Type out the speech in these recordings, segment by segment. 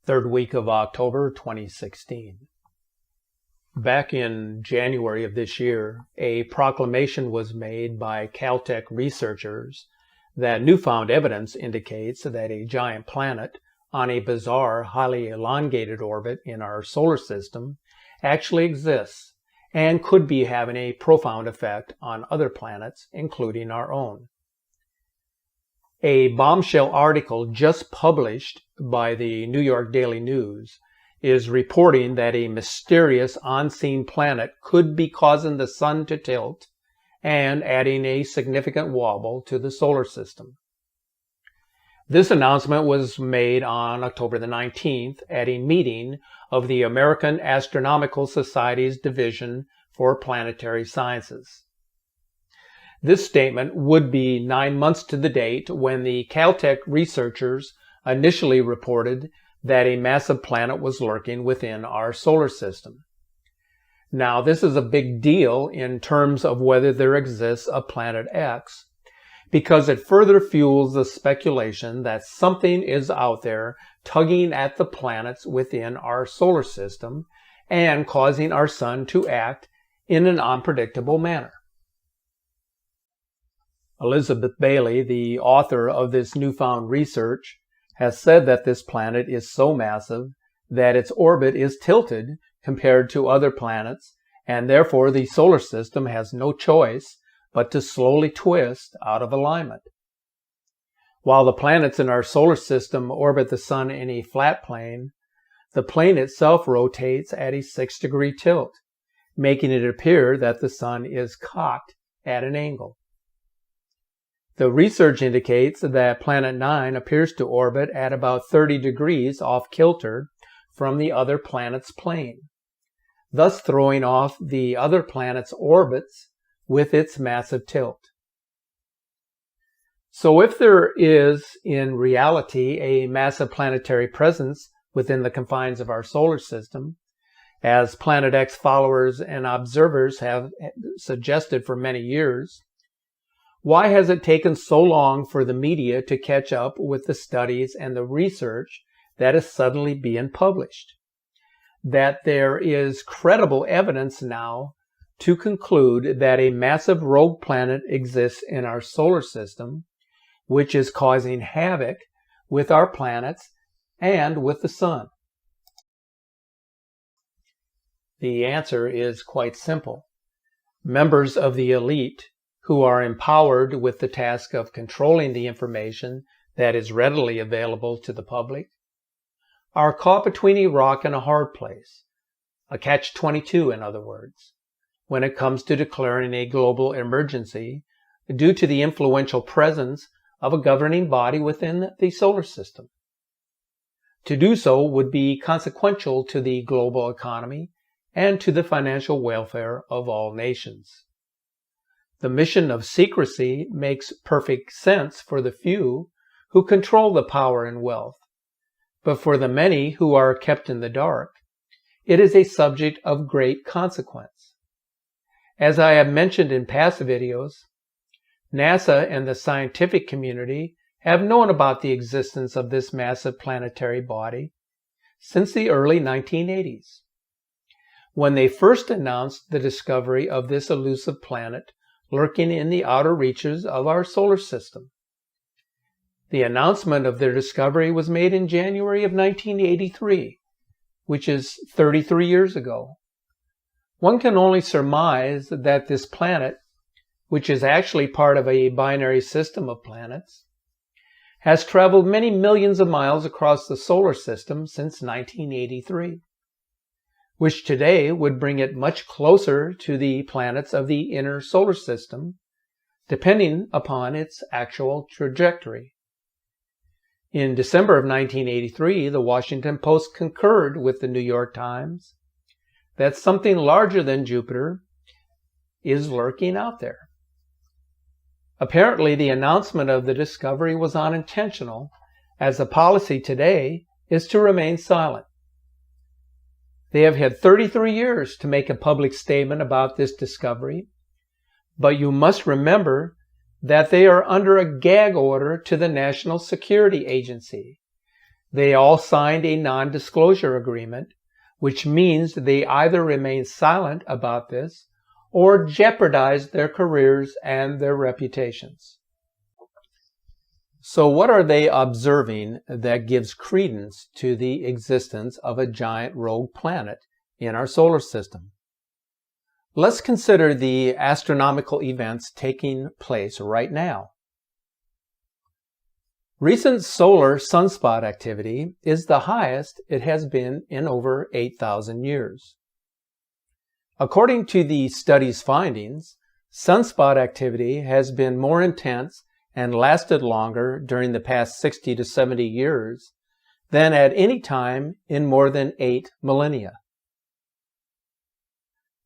Third week of October 2016. Back in January of this year, a proclamation was made by caltech researchers that newfound evidence indicates that a giant planet on a bizarre, highly elongated orbit in our solar system actually exists and could be having a profound effect on other planets, including our own. A bombshell article just published by the New York Daily News is reporting that a mysterious on-scene planet could be causing the sun to tilt and adding a significant wobble to the solar system. This announcement was made on October the 19th at a meeting of the American Astronomical Society's Division for Planetary Sciences. This statement would be 9 months to the date when the caltech researchers initially reported that a massive planet was lurking within our solar system. Now, this is a big deal in terms of whether there exists a planet X, because it further fuels the speculation that something is out there tugging at the planets within our solar system and causing our sun to act in an unpredictable manner. Elizabeth Bailey, the author of this newfound research, has said that this planet is so massive that its orbit is tilted compared to other planets, and therefore the solar system has no choice but to slowly twist out of alignment. While the planets in our solar system orbit the sun in a flat plane, the plane itself rotates at a 6-degree tilt, making it appear that the sun is cocked at an angle. The research indicates that Planet 9 appears to orbit at about 30 degrees off kilter from the other planet's plane, thus throwing off the other planet's orbits with its massive tilt. So if there is in reality a massive planetary presence within the confines of our solar system, as Planet X followers and observers have suggested for many years, why has it taken so long for the media to catch up with the studies and the research that is suddenly being published? That there is credible evidence now to conclude that a massive rogue planet exists in our solar system, which is causing havoc with our planets and with the sun. The answer is quite simple. Members of the elite who are empowered with the task of controlling the information that is readily available to the public, are caught between a rock and a hard place, a catch-22 in other words, when it comes to declaring a global emergency due to the influential presence of a governing body within the solar system. To do so would be consequential to the global economy and to the financial welfare of all nations. The mission of secrecy makes perfect sense for the few who control the power and wealth, but for the many who are kept in the dark, it is a subject of great consequence. As I have mentioned in past videos, NASA and the scientific community have known about the existence of this massive planetary body since the early 1980s, when they first announced the discovery of this elusive planet lurking in the outer reaches of our solar system. The announcement of their discovery was made in January of 1983, which is 33 years ago. One can only surmise that this planet, which is actually part of a binary system of planets, has traveled many millions of miles across the solar system since 1983. Which today would bring it much closer to the planets of the inner solar system, depending upon its actual trajectory. In December of 1983, the Washington Post concurred with the New York Times that something larger than Jupiter is lurking out there. Apparently, the announcement of the discovery was unintentional, as the policy today is to remain silent. They have had 33 years to make a public statement about this discovery, but you must remember that they are under a gag order to the National Security Agency. They all signed a non-disclosure agreement, which means they either remain silent about this or jeopardize their careers and their reputations. So what are they observing that gives credence to the existence of a giant rogue planet in our solar system? Let's consider the astronomical events taking place right now. Recent solar sunspot activity is the highest it has been in over 8,000 years. According to the study's findings, sunspot activity has been more intense and lasted longer during the past 60 to 70 years than at any time in more than 8 millennia.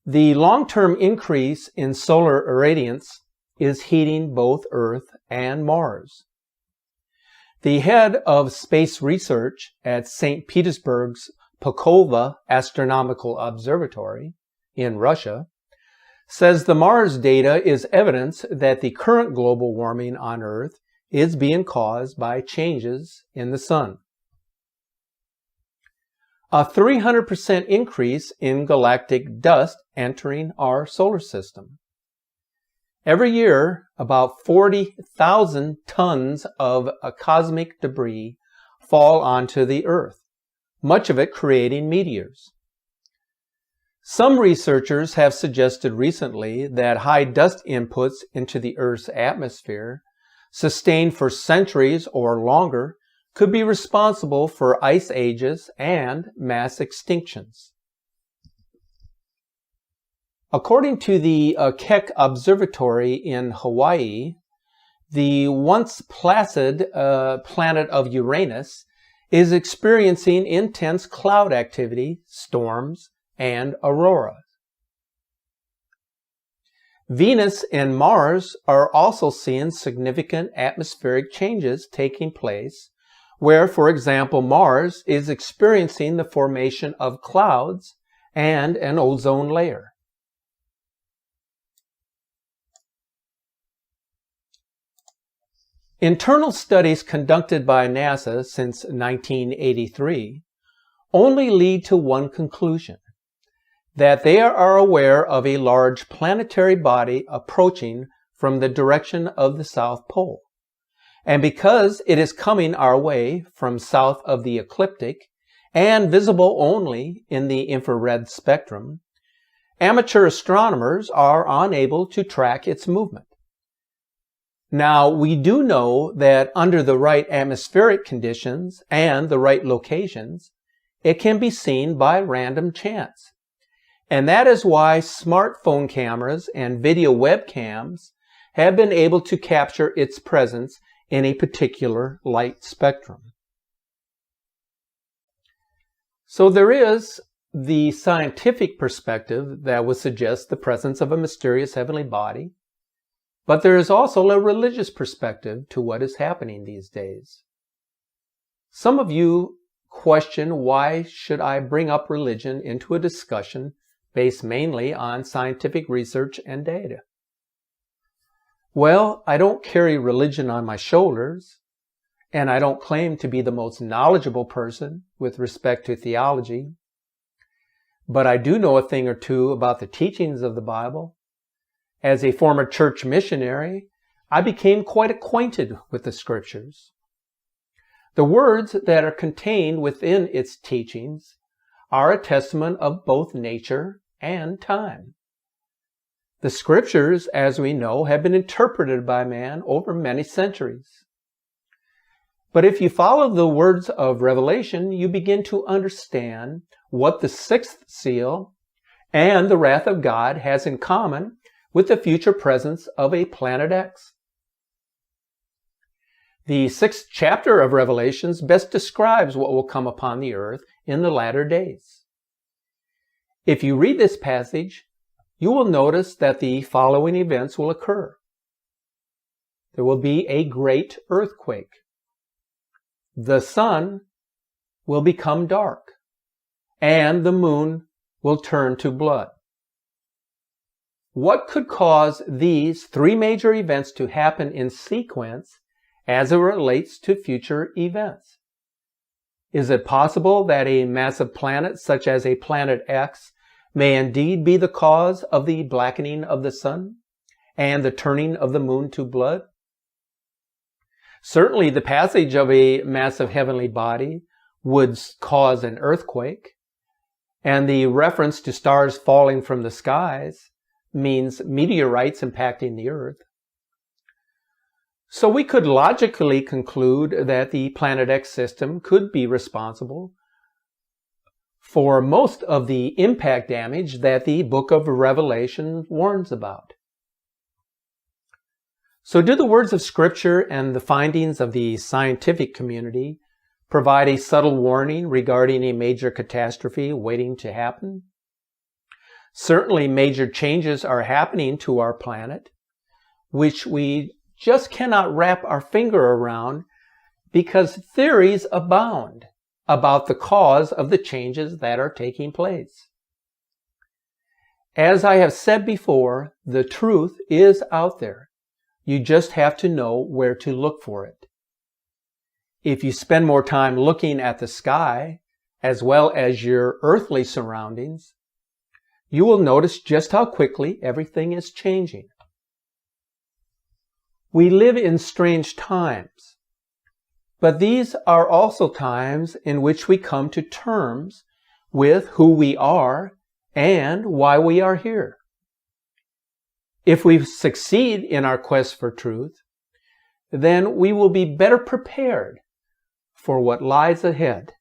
The long-term increase in solar irradiance is heating both Earth and Mars. The head of space research at St. Petersburg's Pokova Astronomical Observatory in Russia says the Mars data is evidence that the current global warming on Earth is being caused by changes in the sun. A 300% increase in galactic dust entering our solar system. Every year, about 40,000 tons of cosmic debris fall onto the Earth, much of it creating meteors. Some researchers have suggested recently that high dust inputs into the Earth's atmosphere, sustained for centuries or longer, could be responsible for ice ages and mass extinctions. According to the Keck Observatory in Hawaii, the once placid planet of Uranus is experiencing intense cloud activity, storms, and auroras. Venus and Mars are also seeing significant atmospheric changes taking place, where, for example, Mars is experiencing the formation of clouds and an ozone layer. Internal studies conducted by NASA since 1983 only lead to one conclusion: that they are aware of a large planetary body approaching from the direction of the South Pole. And because it is coming our way from south of the ecliptic and visible only in the infrared spectrum, amateur astronomers are unable to track its movement. Now, we do know that under the right atmospheric conditions and the right locations, it can be seen by random chance. And that is why smartphone cameras and video webcams have been able to capture its presence in a particular light spectrum. So there is the scientific perspective that would suggest the presence of a mysterious heavenly body, but there is also a religious perspective to what is happening these days. Some of you question, why should I bring up religion into a discussion based mainly on scientific research and data? Well, I don't carry religion on my shoulders, and I don't claim to be the most knowledgeable person with respect to theology, but I do know a thing or two about the teachings of the Bible. As a former church missionary, I became quite acquainted with the scriptures. The words that are contained within its teachings are a testament of both nature and time. The scriptures, as we know, have been interpreted by man over many centuries. But if you follow the words of Revelation, you begin to understand what the sixth seal and the wrath of God has in common with the future presence of a Planet X. The sixth chapter of Revelations best describes what will come upon the earth in the latter days. If you read this passage, you will notice that the following events will occur. There will be a great earthquake. The sun will become dark, and the moon will turn to blood. What could cause these three major events to happen in sequence as it relates to future events? Is it possible that a massive planet such as a planet X may indeed be the cause of the blackening of the sun and the turning of the moon to blood? Certainly the passage of a massive heavenly body would cause an earthquake, and the reference to stars falling from the skies means meteorites impacting the earth. So we could logically conclude that the Planet X system could be responsible for most of the impact damage that the book of Revelation warns about. So do the words of Scripture and the findings of the scientific community provide a subtle warning regarding a major catastrophe waiting to happen? Certainly major changes are happening to our planet, which we just cannot wrap our finger around because theories abound about the cause of the changes that are taking place. As I have said before, the truth is out there. You just have to know where to look for it. If you spend more time looking at the sky, as well as your earthly surroundings, you will notice just how quickly everything is changing. We live in strange times, but these are also times in which we come to terms with who we are and why we are here. If we succeed in our quest for truth, then we will be better prepared for what lies ahead.